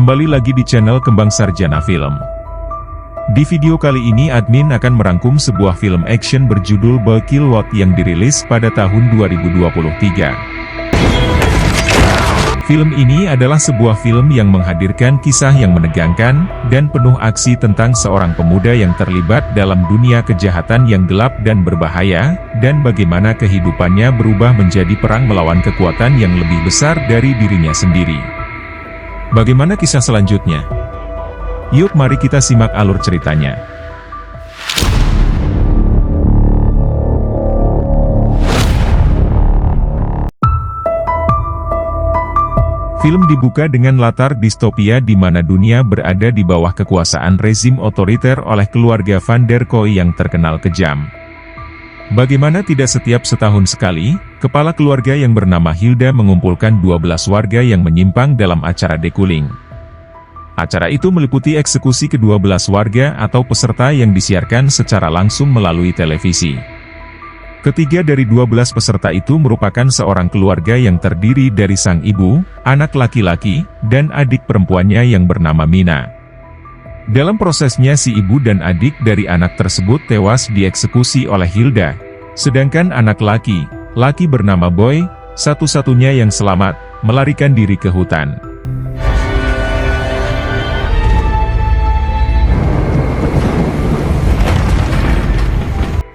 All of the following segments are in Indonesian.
Kembali lagi di channel Kembang Sarjana Film. Di video kali ini admin akan merangkum sebuah film action berjudul Boy Kill World yang dirilis pada tahun 2023. Film ini adalah sebuah film yang menghadirkan kisah yang menegangkan dan penuh aksi tentang seorang pemuda yang terlibat dalam dunia kejahatan yang gelap dan berbahaya, dan bagaimana kehidupannya berubah menjadi perang melawan kekuatan yang lebih besar dari dirinya sendiri. Bagaimana kisah selanjutnya? Yuk mari kita simak alur ceritanya. Film dibuka dengan latar distopia di mana dunia berada di bawah kekuasaan rezim otoriter oleh keluarga Van der Kooi yang terkenal kejam. Bagaimana tidak setiap setahun sekali, kepala keluarga yang bernama Hilda mengumpulkan 12 warga yang menyimpang dalam acara dekuling. Acara itu meliputi eksekusi ke-12 warga atau peserta yang disiarkan secara langsung melalui televisi. Ketiga dari 12 peserta itu merupakan seorang keluarga yang terdiri dari sang ibu, anak laki-laki, dan adik perempuannya yang bernama Mina. Dalam prosesnya si ibu dan adik dari anak tersebut tewas dieksekusi oleh Hilda, sedangkan anak laki-laki bernama Boy, satu-satunya yang selamat, melarikan diri ke hutan.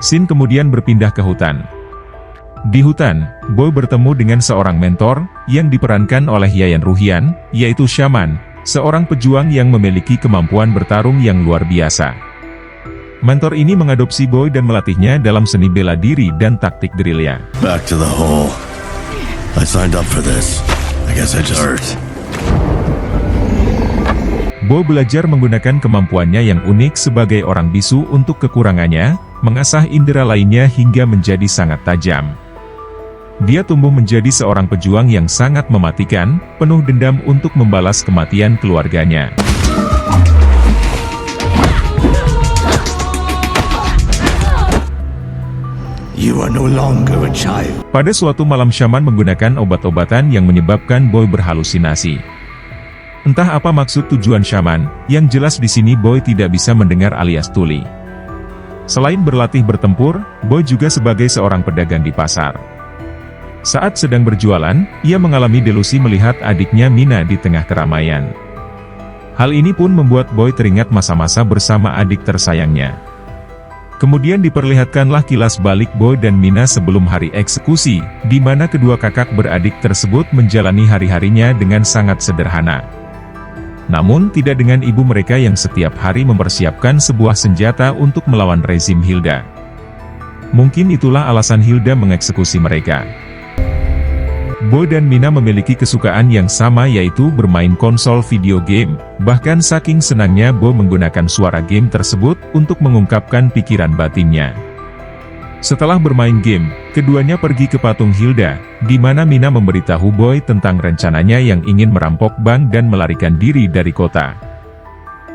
Scene kemudian berpindah ke hutan. Di hutan, Boy bertemu dengan seorang mentor, yang diperankan oleh Yayan Ruhian, yaitu Shaman, seorang pejuang yang memiliki kemampuan bertarung yang luar biasa. Mentor ini mengadopsi Boy dan melatihnya dalam seni bela diri dan taktik gerilya. Back to the hole. I signed up for this. I guess I just hurt. Boy belajar menggunakan kemampuannya yang unik sebagai orang bisu untuk kekurangannya, mengasah indera lainnya hingga menjadi sangat tajam. Dia tumbuh menjadi seorang pejuang yang sangat mematikan, penuh dendam untuk membalas kematian keluarganya. You are no longer a child. Pada suatu malam Shaman menggunakan obat-obatan yang menyebabkan Boy berhalusinasi. Entah apa maksud tujuan Shaman, yang jelas di sini Boy tidak bisa mendengar alias tuli. Selain berlatih bertempur, Boy juga sebagai seorang pedagang di pasar. Saat sedang berjualan, ia mengalami delusi melihat adiknya Mina di tengah keramaian. Hal ini pun membuat Boy teringat masa-masa bersama adik tersayangnya. Kemudian diperlihatkanlah kilas balik Boy dan Mina sebelum hari eksekusi, di mana kedua kakak beradik tersebut menjalani hari-harinya dengan sangat sederhana. Namun tidak dengan ibu mereka yang setiap hari mempersiapkan sebuah senjata untuk melawan rezim Hilda. Mungkin itulah alasan Hilda mengeksekusi mereka. Boy dan Mina memiliki kesukaan yang sama yaitu bermain konsol video game, bahkan saking senangnya Boy menggunakan suara game tersebut untuk mengungkapkan pikiran batinnya. Setelah bermain game, keduanya pergi ke patung Hilda, di mana Mina memberitahu Boy tentang rencananya yang ingin merampok bank dan melarikan diri dari kota.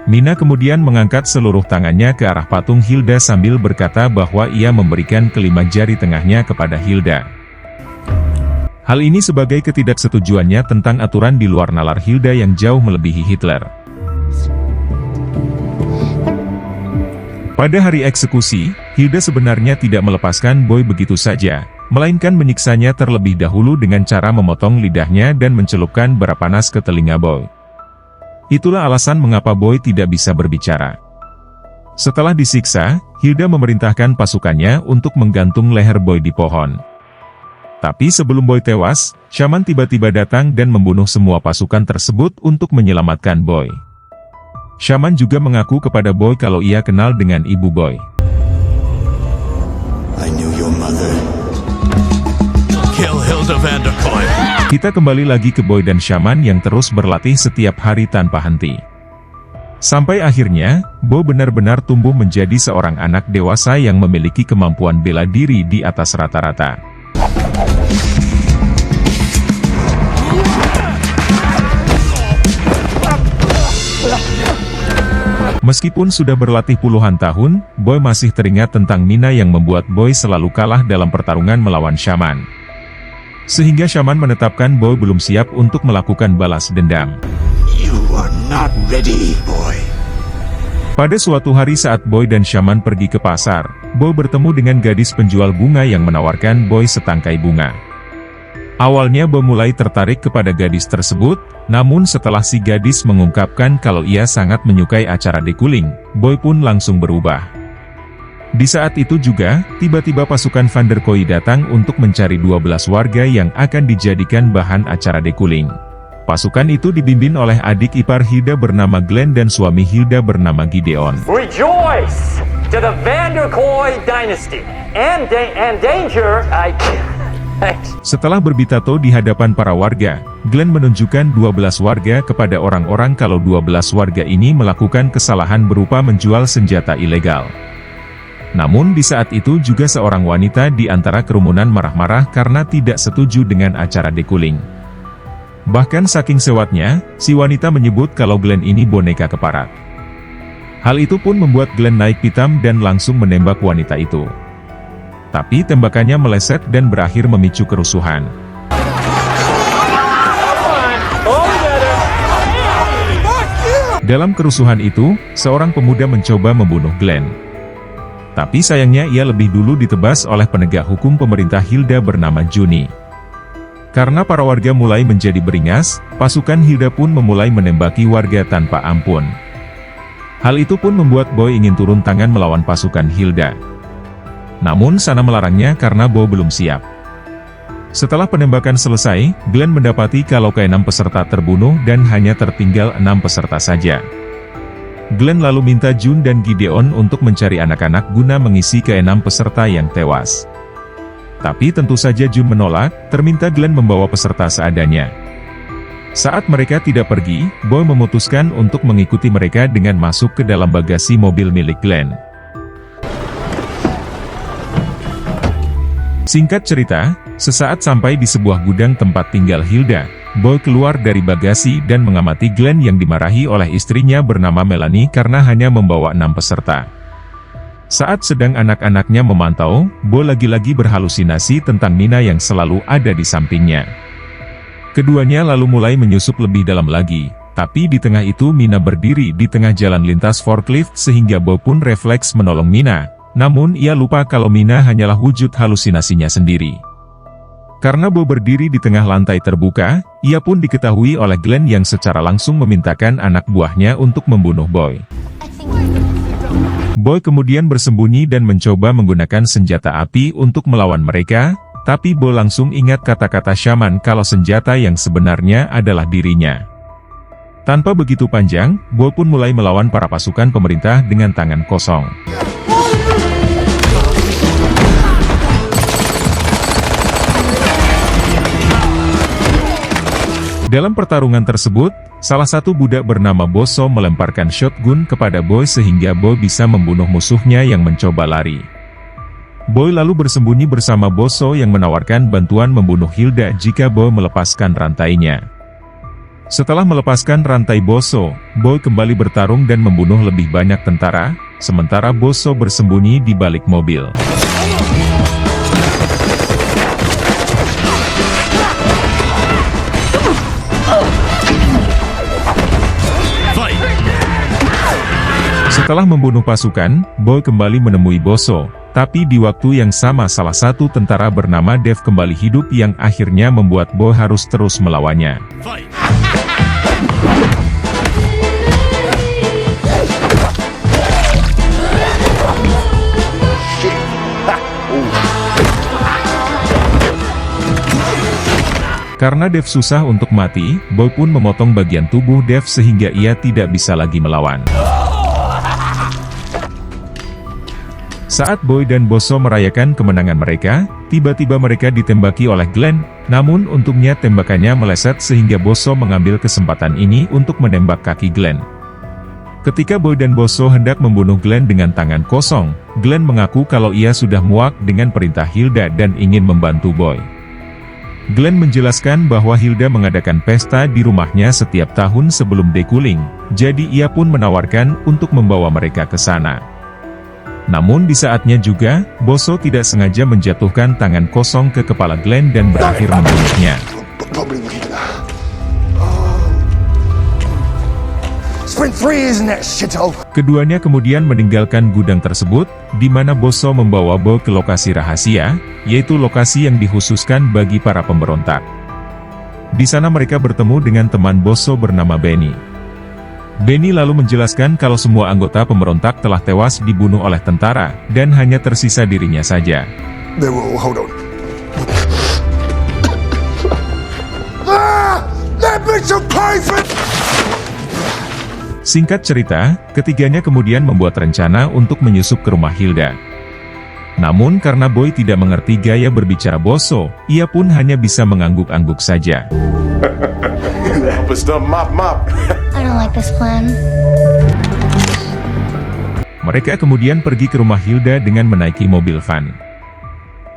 Mina kemudian mengangkat seluruh tangannya ke arah patung Hilda sambil berkata bahwa ia memberikan kelima jari tengahnya kepada Hilda. Hal ini sebagai ketidaksetujuannya tentang aturan di luar nalar Hilda yang jauh melebihi Hitler. Pada hari eksekusi, Hilda sebenarnya tidak melepaskan Boy begitu saja, melainkan menyiksanya terlebih dahulu dengan cara memotong lidahnya dan mencelupkan bara panas ke telinga Boy. Itulah alasan mengapa Boy tidak bisa berbicara. Setelah disiksa, Hilda memerintahkan pasukannya untuk menggantung leher Boy di pohon. Tapi sebelum Boy tewas, Shaman tiba-tiba datang dan membunuh semua pasukan tersebut untuk menyelamatkan Boy. Shaman juga mengaku kepada Boy kalau ia kenal dengan ibu Boy. I knew your mother. Kill Hilda van der Kooi. Kita kembali lagi ke Boy dan Shaman yang terus berlatih setiap hari tanpa henti. Sampai akhirnya, Boy benar-benar tumbuh menjadi seorang anak dewasa yang memiliki kemampuan bela diri di atas rata-rata. Meskipun sudah berlatih puluhan tahun, Boy masih teringat tentang Mina yang membuat Boy selalu kalah dalam pertarungan melawan Shaman. Sehingga Shaman menetapkan Boy belum siap untuk melakukan balas dendam. You are not ready, boy. Pada suatu hari saat Boy dan Shaman pergi ke pasar, Boy bertemu dengan gadis penjual bunga yang menawarkan Boy setangkai bunga. Awalnya Boy mulai tertarik kepada gadis tersebut, namun setelah si gadis mengungkapkan kalau ia sangat menyukai acara dekuling, Boy pun langsung berubah. Di saat itu juga, tiba-tiba pasukan Van der Kooi datang untuk mencari 12 warga yang akan dijadikan bahan acara dekuling. Pasukan itu dipimpin oleh adik ipar Hilda bernama Glenn dan suami Hilda bernama Gideon. Rejoice to the Van der Kooi dynasty and danger. Setelah berbitato di hadapan para warga, Glenn menunjukkan 12 warga kepada orang-orang kalau 12 warga ini melakukan kesalahan berupa menjual senjata ilegal. Namun di saat itu juga seorang wanita di antara kerumunan marah-marah karena tidak setuju dengan acara dekuling. Bahkan saking sewatnya, si wanita menyebut kalau Glenn ini boneka keparat. Hal itu pun membuat Glenn naik pitam dan langsung menembak wanita itu. Tapi tembakannya meleset dan berakhir memicu kerusuhan. Dalam kerusuhan itu, seorang pemuda mencoba membunuh Glenn. Tapi sayangnya ia lebih dulu ditebas oleh penegak hukum pemerintah Hilda bernama Juni. Karena para warga mulai menjadi beringas, pasukan Hilda pun memulai menembaki warga tanpa ampun. Hal itu pun membuat Boy ingin turun tangan melawan pasukan Hilda. Namun sana melarangnya karena Boy belum siap. Setelah penembakan selesai, Glenn mendapati kalau ke-6 peserta terbunuh dan hanya tertinggal 6 peserta saja. Glenn lalu minta Jun dan Gideon untuk mencari anak-anak guna mengisi ke-6 peserta yang tewas. Tapi tentu saja Jun menolak, terminta Glenn membawa peserta seadanya. Saat mereka tidak pergi, Boy memutuskan untuk mengikuti mereka dengan masuk ke dalam bagasi mobil milik Glenn. Singkat cerita, sesaat sampai di sebuah gudang tempat tinggal Hilda, Boy keluar dari bagasi dan mengamati Glenn yang dimarahi oleh istrinya bernama Melanie karena hanya membawa 6 peserta. Saat sedang anak-anaknya memantau, Boy lagi-lagi berhalusinasi tentang Mina yang selalu ada di sampingnya. Keduanya lalu mulai menyusup lebih dalam lagi, tapi di tengah itu Mina berdiri di tengah jalan lintas forklift sehingga Boy pun refleks menolong Mina, namun ia lupa kalau Mina hanyalah wujud halusinasinya sendiri. Karena Boy berdiri di tengah lantai terbuka, ia pun diketahui oleh Glenn yang secara langsung memintakan anak buahnya untuk membunuh Boy. Boy kemudian bersembunyi dan mencoba menggunakan senjata api untuk melawan mereka, tapi Boy langsung ingat kata-kata Shaman kalau senjata yang sebenarnya adalah dirinya. Tanpa begitu panjang, Boy pun mulai melawan para pasukan pemerintah dengan tangan kosong. Dalam pertarungan tersebut, salah satu budak bernama Boso melemparkan shotgun kepada Boy sehingga Boy bisa membunuh musuhnya yang mencoba lari. Boy lalu bersembunyi bersama Boso yang menawarkan bantuan membunuh Hilda jika Boy melepaskan rantainya. Setelah melepaskan rantai Boso, Boy kembali bertarung dan membunuh lebih banyak tentara, sementara Boso bersembunyi di balik mobil. Setelah membunuh pasukan, Boy kembali menemui Boso, tapi di waktu yang sama salah satu tentara bernama Dev kembali hidup yang akhirnya membuat Boy harus terus melawannya. Karena Dev susah untuk mati, Boy pun memotong bagian tubuh Dev sehingga ia tidak bisa lagi melawan. Saat Boy dan Boso merayakan kemenangan mereka, tiba-tiba mereka ditembaki oleh Glenn, namun untungnya tembakannya meleset sehingga Boso mengambil kesempatan ini untuk menembak kaki Glenn. Ketika Boy dan Boso hendak membunuh Glenn dengan tangan kosong, Glenn mengaku kalau ia sudah muak dengan perintah Hilda dan ingin membantu Boy. Glenn menjelaskan bahwa Hilda mengadakan pesta di rumahnya setiap tahun sebelum dekuling, jadi ia pun menawarkan untuk membawa mereka ke sana. Namun di saatnya juga, Boso tidak sengaja menjatuhkan tangan kosong ke kepala Glenn dan berakhir membunuhnya. Sprint 3, isn't it, shithole? Keduanya kemudian meninggalkan gudang tersebut, di mana Bosso membawa Boy ke lokasi rahasia, yaitu lokasi yang dikhususkan bagi para pemberontak. Di sana mereka bertemu dengan teman Bosso bernama Benny. Benny lalu menjelaskan kalau semua anggota pemberontak telah tewas dibunuh oleh tentara, dan hanya tersisa dirinya saja. They were all, hold on. That bitch will pay for... Singkat cerita, ketiganya kemudian membuat rencana untuk menyusup ke rumah Hilda. Namun karena Boy tidak mengerti gaya berbicara Bosso, ia pun hanya bisa mengangguk-angguk saja. I don't like this plan. Mereka kemudian pergi ke rumah Hilda dengan menaiki mobil van.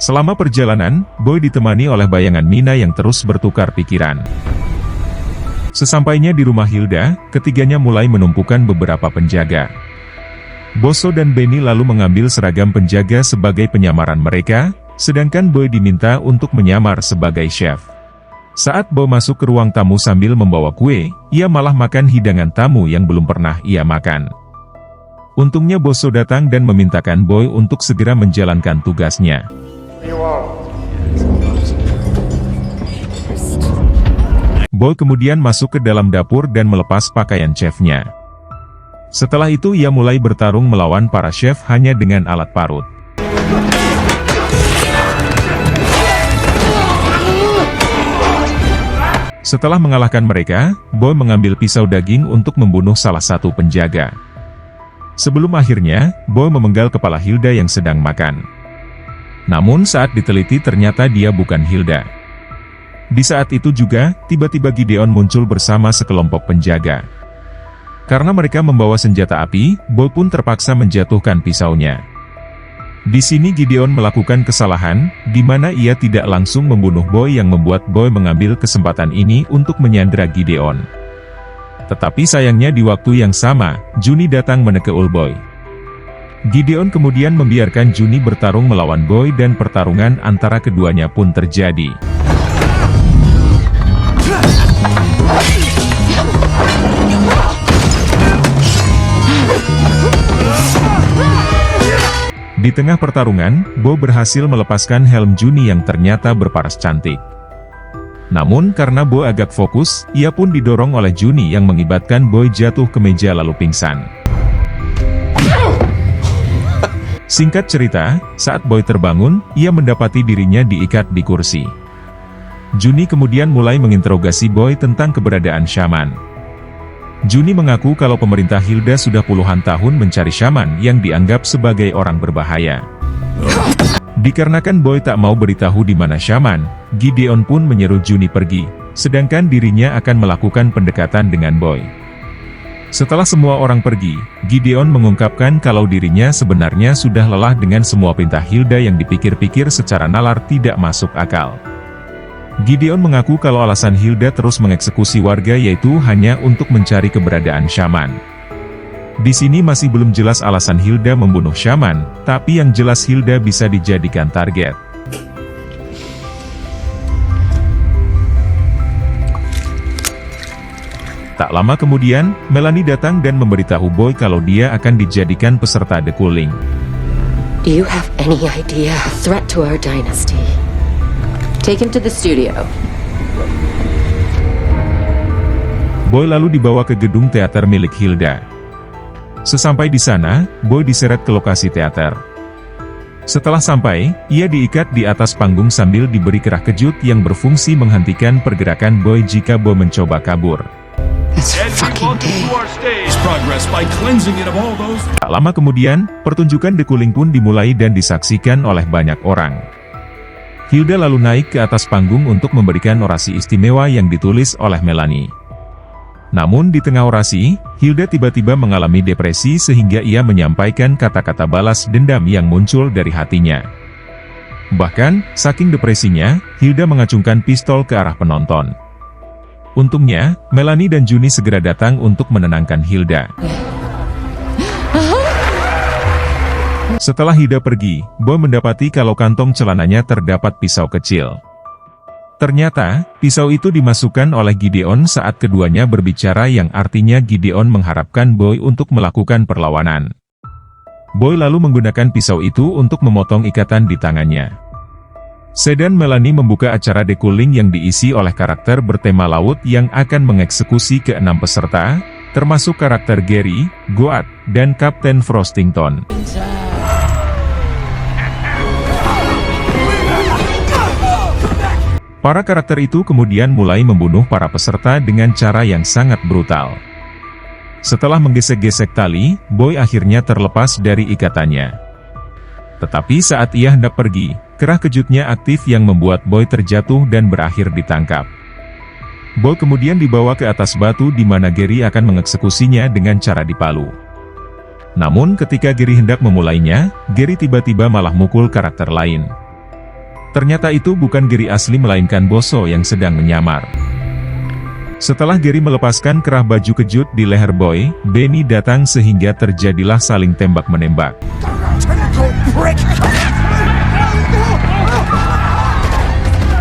Selama perjalanan, Boy ditemani oleh bayangan Mina yang terus bertukar pikiran. Sesampainya di rumah Hilda, ketiganya mulai menumpukan beberapa penjaga. Bosso dan Benny lalu mengambil seragam penjaga sebagai penyamaran mereka, sedangkan Boy diminta untuk menyamar sebagai chef. Saat Boy masuk ke ruang tamu sambil membawa kue, ia malah makan hidangan tamu yang belum pernah ia makan. Untungnya Bosso datang dan memintakan Boy untuk segera menjalankan tugasnya. Boy kemudian masuk ke dalam dapur dan melepas pakaian chefnya. Setelah itu ia mulai bertarung melawan para chef hanya dengan alat parut. Setelah mengalahkan mereka, Boy mengambil pisau daging untuk membunuh salah satu penjaga. Sebelum akhirnya, Boy memenggal kepala Hilda yang sedang makan. Namun saat diteliti ternyata dia bukan Hilda. Di saat itu juga, tiba-tiba Gideon muncul bersama sekelompok penjaga. Karena mereka membawa senjata api, Boy pun terpaksa menjatuhkan pisaunya. Di sini Gideon melakukan kesalahan, di mana ia tidak langsung membunuh Boy yang membuat Boy mengambil kesempatan ini untuk menyandera Gideon. Tetapi sayangnya di waktu yang sama, Juni datang menekeul Boy. Gideon kemudian membiarkan Juni bertarung melawan Boy dan pertarungan antara keduanya pun terjadi. Di tengah pertarungan, Boy berhasil melepaskan helm Juni yang ternyata berparas cantik. Namun karena Boy agak fokus, ia pun didorong oleh Juni yang mengibatkan Boy jatuh ke meja lalu pingsan. Singkat cerita, saat Boy terbangun, ia mendapati dirinya diikat di kursi. Juni kemudian mulai menginterogasi Boy tentang keberadaan Shaman. Juni mengaku kalau pemerintah Hilda sudah puluhan tahun mencari Shaman yang dianggap sebagai orang berbahaya. Dikarenakan Boy tak mau beritahu di mana Shaman, Gideon pun menyeru Juni pergi, sedangkan dirinya akan melakukan pendekatan dengan Boy. Setelah semua orang pergi, Gideon mengungkapkan kalau dirinya sebenarnya sudah lelah dengan semua perintah Hilda yang dipikir-pikir secara nalar tidak masuk akal. Gideon mengaku kalau alasan Hilda terus mengeksekusi warga yaitu hanya untuk mencari keberadaan Shaman. Di sini masih belum jelas alasan Hilda membunuh Shaman, tapi yang jelas Hilda bisa dijadikan target. Tak lama kemudian, Melanie datang dan memberitahu Boy kalau dia akan dijadikan peserta The Cooling. Do you have any idea? Threat to our dynasty. Take him to the studio. Boy lalu dibawa ke gedung teater milik Hilda. Sesampai di sana, Boy diseret ke lokasi teater. Setelah sampai, ia diikat di atas panggung sambil diberi kerah kejut yang berfungsi menghentikan pergerakan Boy jika Boy mencoba kabur. Tak lama kemudian, pertunjukan The Cooling pun dimulai dan disaksikan oleh banyak orang. Hilda lalu naik ke atas panggung untuk memberikan orasi istimewa yang ditulis oleh Melanie. Namun di tengah orasi, Hilda tiba-tiba mengalami depresi sehingga ia menyampaikan kata-kata balas dendam yang muncul dari hatinya. Bahkan, saking depresinya, Hilda mengacungkan pistol ke arah penonton. Untungnya, Melanie dan Juni segera datang untuk menenangkan Hilda. Setelah Hilda pergi, Boy mendapati kalau kantong celananya terdapat pisau kecil. Ternyata, pisau itu dimasukkan oleh Gideon saat keduanya berbicara yang artinya Gideon mengharapkan Boy untuk melakukan perlawanan. Boy lalu menggunakan pisau itu untuk memotong ikatan di tangannya. Sedan Melanie membuka acara decooling yang diisi oleh karakter bertema laut yang akan mengeksekusi ke-6 peserta, termasuk karakter Gary, Goat, dan Kapten Frostington. Para karakter itu kemudian mulai membunuh para peserta dengan cara yang sangat brutal. Setelah menggesek-gesek tali, Boy akhirnya terlepas dari ikatannya. Tetapi saat ia hendak pergi, kerah kejutnya aktif yang membuat Boy terjatuh dan berakhir ditangkap. Boy kemudian dibawa ke atas batu di mana Gary akan mengeksekusinya dengan cara dipalu. Namun ketika Gary hendak memulainya, Gary tiba-tiba malah mukul karakter lain. Ternyata itu bukan Gary asli melainkan Boso yang sedang menyamar. Setelah Gary melepaskan kerah baju kejut di leher Boy, Benny datang sehingga terjadilah saling tembak-menembak.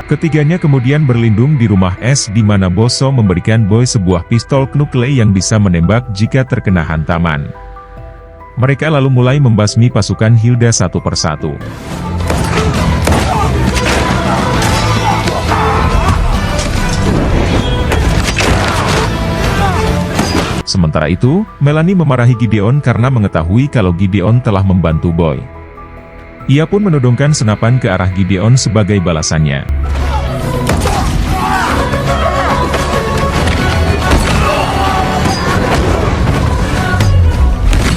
Ketiganya kemudian berlindung di rumah es di mana Boso memberikan Boy sebuah pistol knukle yang bisa menembak jika terkena hantaman. Mereka lalu mulai membasmi pasukan Hilda satu persatu. Sementara itu, Melanie memarahi Gideon karena mengetahui kalau Gideon telah membantu Boy. Ia pun menodongkan senapan ke arah Gideon sebagai balasannya.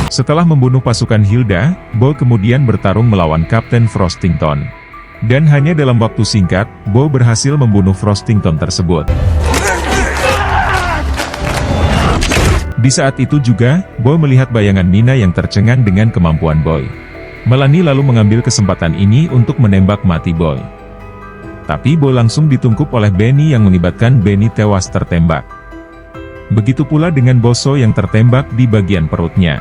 Setelah membunuh pasukan Hilda, Boy kemudian bertarung melawan Kapten Frostington. Dan hanya dalam waktu singkat, Boy berhasil membunuh Frostington tersebut. Di saat itu juga, Boy melihat bayangan Mina yang tercengang dengan kemampuan Boy. Melanie lalu mengambil kesempatan ini untuk menembak mati Boy. Tapi Boy langsung ditungkup oleh Benny yang mengakibatkan Benny tewas tertembak. Begitu pula dengan Boso yang tertembak di bagian perutnya.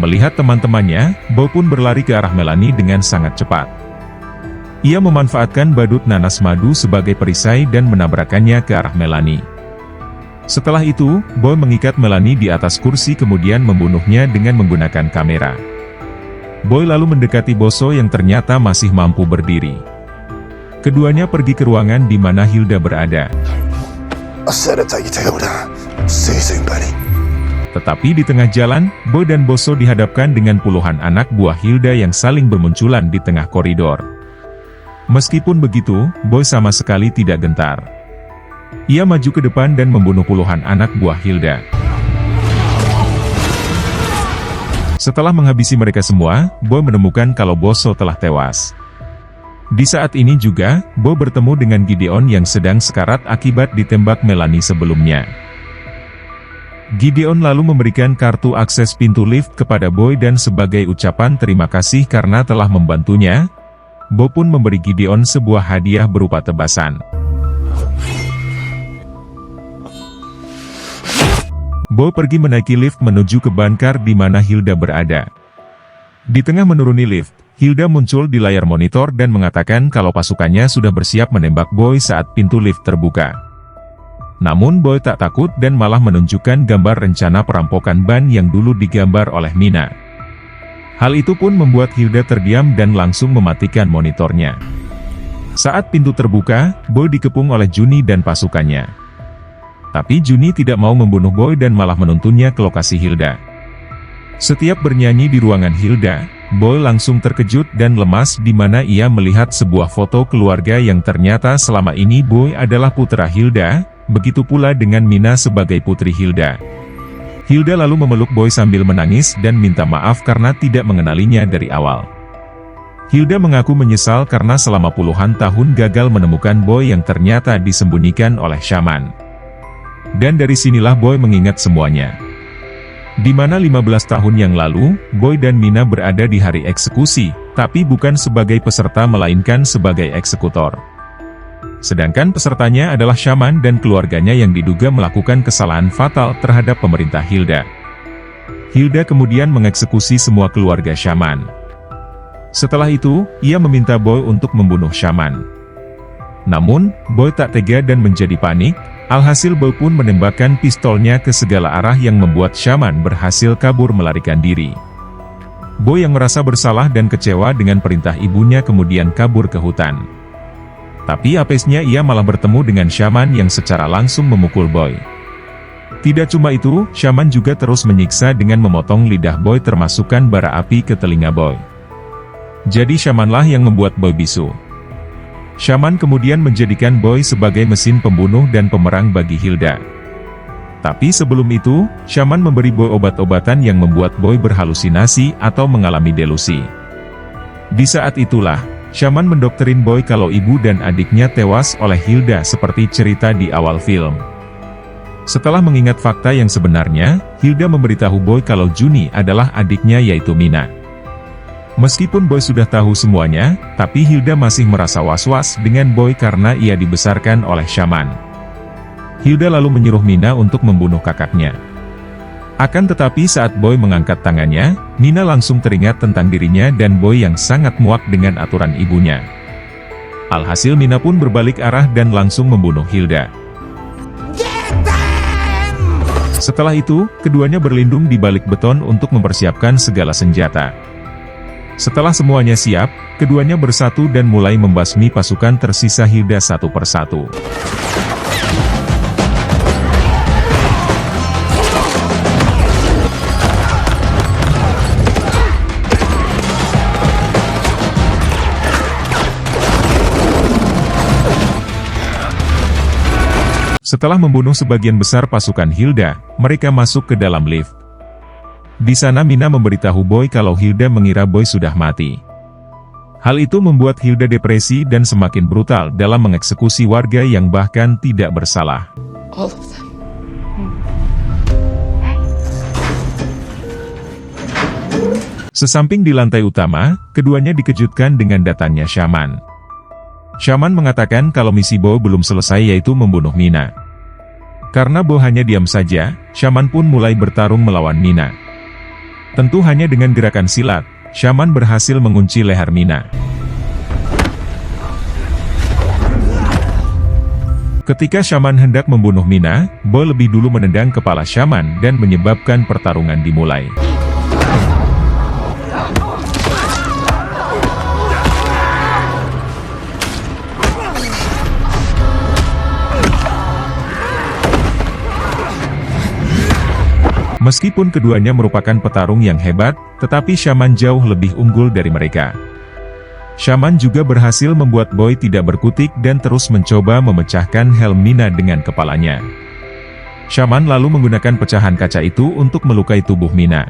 Melihat teman-temannya, Boy pun berlari ke arah Melanie dengan sangat cepat. Ia memanfaatkan badut nanas madu sebagai perisai dan menabrakannya ke arah Melanie. Setelah itu, Boy mengikat Melanie di atas kursi kemudian membunuhnya dengan menggunakan kamera. Boy lalu mendekati Boso yang ternyata masih mampu berdiri. Keduanya pergi ke ruangan di mana Hilda berada. I said I'd take you to Hilda. See you soon, buddy. Tetapi di tengah jalan, Boy dan Boso dihadapkan dengan puluhan anak buah Hilda yang saling bermunculan di tengah koridor. Meskipun begitu, Boy sama sekali tidak gentar. Ia maju ke depan dan membunuh puluhan anak buah Hilda. Setelah menghabisi mereka semua, Boy menemukan kalau Boso telah tewas. Di saat ini juga, Boy bertemu dengan Gideon yang sedang sekarat akibat ditembak Melanie sebelumnya. Gideon lalu memberikan kartu akses pintu lift kepada Boy dan sebagai ucapan terima kasih karena telah membantunya, Boy pun memberi Gideon sebuah hadiah berupa tebasan. Boy pergi menaiki lift menuju ke bunker di mana Hilda berada. Di tengah menuruni lift, Hilda muncul di layar monitor dan mengatakan kalau pasukannya sudah bersiap menembak Boy saat pintu lift terbuka. Namun Boy tak takut dan malah menunjukkan gambar rencana perampokan ban yang dulu digambar oleh Mina. Hal itu pun membuat Hilda terdiam dan langsung mematikan monitornya. Saat pintu terbuka, Boy dikepung oleh Juni dan pasukannya. Tapi Juni tidak mau membunuh Boy dan malah menuntunnya ke lokasi Hilda. Setiap bernyanyi di ruangan Hilda, Boy langsung terkejut dan lemas di mana ia melihat sebuah foto keluarga yang ternyata selama ini Boy adalah putra Hilda, begitu pula dengan Mina sebagai putri Hilda. Hilda lalu memeluk Boy sambil menangis dan minta maaf karena tidak mengenalinya dari awal. Hilda mengaku menyesal karena selama puluhan tahun gagal menemukan Boy yang ternyata disembunyikan oleh Shaman. Dan dari sinilah Boy mengingat semuanya. Di mana 15 tahun yang lalu, Boy dan Mina berada di hari eksekusi, tapi bukan sebagai peserta melainkan sebagai eksekutor. Sedangkan pesertanya adalah Shaman dan keluarganya yang diduga melakukan kesalahan fatal terhadap pemerintah Hilda. Hilda kemudian mengeksekusi semua keluarga Shaman. Setelah itu, ia meminta Boy untuk membunuh Shaman. Namun, Boy tak tega dan menjadi panik. Alhasil Boy pun menembakkan pistolnya ke segala arah yang membuat Shaman berhasil kabur melarikan diri. Boy yang merasa bersalah dan kecewa dengan perintah ibunya kemudian kabur ke hutan. Tapi apesnya ia malah bertemu dengan Shaman yang secara langsung memukul Boy. Tidak cuma itu, Shaman juga terus menyiksa dengan memotong lidah Boy termasukkan bara api ke telinga Boy. Jadi Shamanlah yang membuat Boy bisu. Shaman kemudian menjadikan Boy sebagai mesin pembunuh dan pemerang bagi Hilda. Tapi sebelum itu, Shaman memberi Boy obat-obatan yang membuat Boy berhalusinasi atau mengalami delusi. Di saat itulah, Shaman mendoktrin Boy kalau ibu dan adiknya tewas oleh Hilda seperti cerita di awal film. Setelah mengingat fakta yang sebenarnya, Hilda memberitahu Boy kalau Juni adalah adiknya yaitu Mina. Meskipun Boy sudah tahu semuanya, tapi Hilda masih merasa was-was dengan Boy karena ia dibesarkan oleh Shaman. Hilda lalu menyuruh Mina untuk membunuh kakaknya. Akan tetapi saat Boy mengangkat tangannya, Mina langsung teringat tentang dirinya dan Boy yang sangat muak dengan aturan ibunya. Alhasil Mina pun berbalik arah dan langsung membunuh Hilda. Setelah itu, keduanya berlindung di balik beton untuk mempersiapkan segala senjata. Setelah semuanya siap, keduanya bersatu dan mulai membasmi pasukan tersisa Hilda satu persatu. Setelah membunuh sebagian besar pasukan Hilda, mereka masuk ke dalam lift. Di sana Mina memberitahu Boy kalau Hilda mengira Boy sudah mati. Hal itu membuat Hilda depresi dan semakin brutal dalam mengeksekusi warga yang bahkan tidak bersalah. All of them. Sesamping di lantai utama, keduanya dikejutkan dengan datangnya Shaman. Shaman mengatakan kalau misi Boy belum selesai yaitu membunuh Mina. Karena Boy hanya diam saja, Shaman pun mulai bertarung melawan Mina. Tentu hanya dengan gerakan silat, Shaman berhasil mengunci leher Mina. Ketika Shaman hendak membunuh Mina, Boy lebih dulu menendang kepala Shaman dan menyebabkan pertarungan dimulai. Meskipun keduanya merupakan petarung yang hebat, tetapi Shaman jauh lebih unggul dari mereka. Shaman juga berhasil membuat Boy tidak berkutik dan terus mencoba memecahkan helm Mina dengan kepalanya. Shaman lalu menggunakan pecahan kaca itu untuk melukai tubuh Mina.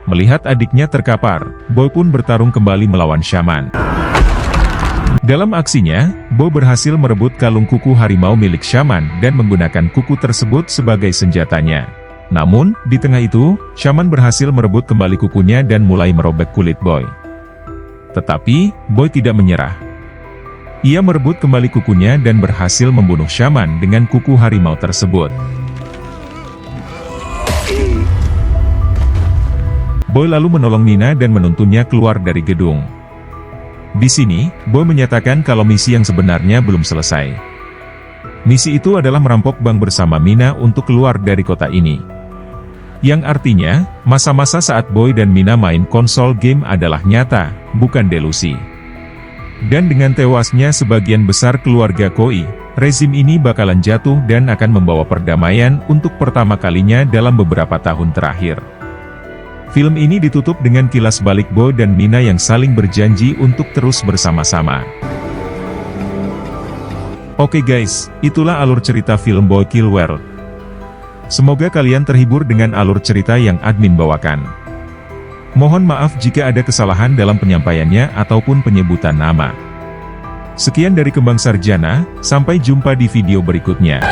Melihat adiknya terkapar, Boy pun bertarung kembali melawan Shaman. Dalam aksinya, Boy berhasil merebut kalung kuku harimau milik Shaman dan menggunakan kuku tersebut sebagai senjatanya. Namun, di tengah itu, Shaman berhasil merebut kembali kukunya dan mulai merobek kulit Boy. Tetapi, Boy tidak menyerah. Ia merebut kembali kukunya dan berhasil membunuh Shaman dengan kuku harimau tersebut. Boy lalu menolong Mina dan menuntunnya keluar dari gedung. Di sini, Boy menyatakan kalau misi yang sebenarnya belum selesai. Misi itu adalah merampok bank bersama Mina untuk keluar dari kota ini. Yang artinya, masa-masa saat Boy dan Mina main konsol game adalah nyata, bukan delusi. Dan dengan tewasnya sebagian besar keluarga Koi, rezim ini bakalan jatuh dan akan membawa perdamaian untuk pertama kalinya dalam beberapa tahun terakhir. Film ini ditutup dengan kilas balik Boy dan Mina yang saling berjanji untuk terus bersama-sama. Oke guys, itulah alur cerita film Boy Kill World. Semoga kalian terhibur dengan alur cerita yang admin bawakan. Mohon maaf jika ada kesalahan dalam penyampaiannya ataupun penyebutan nama. Sekian dari Kembang Sarjana, sampai jumpa di video berikutnya.